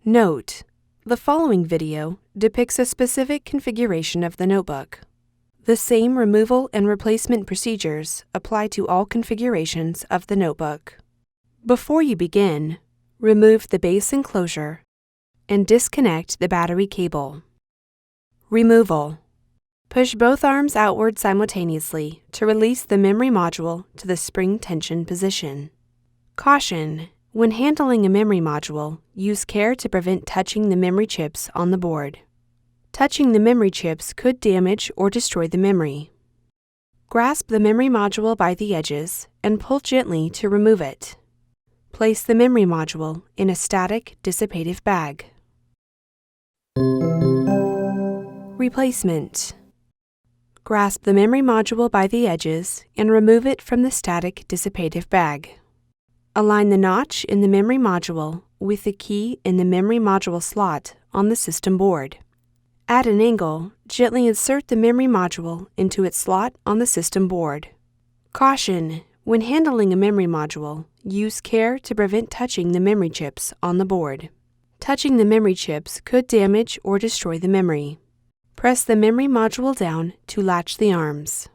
Note: the following video depicts a specific configuration of the notebook. The same removal and replacement procedures apply to all configurations of the notebook. Before you begin, remove the base enclosure and disconnect the battery cable. Removal: push both arms outward simultaneously to release the memory module to the spring tension position. Caution: when handling a memory module, use care to prevent touching the memory chips on the board. Touching the memory chips could damage or destroy the memory. Grasp the memory module by the edges and pull gently to remove it. Place the memory module in a static dissipative bag. Replacement: grasp the memory module by the edges and remove it from the static dissipative bag. Align the notch in the memory module with the key in the memory module slot on the system board. At an angle, gently insert the memory module into its slot on the system board. Caution: when handling a memory module, use care to prevent touching the memory chips on the board. Touching the memory chips could damage or destroy the memory. Press the memory module down to latch the arms.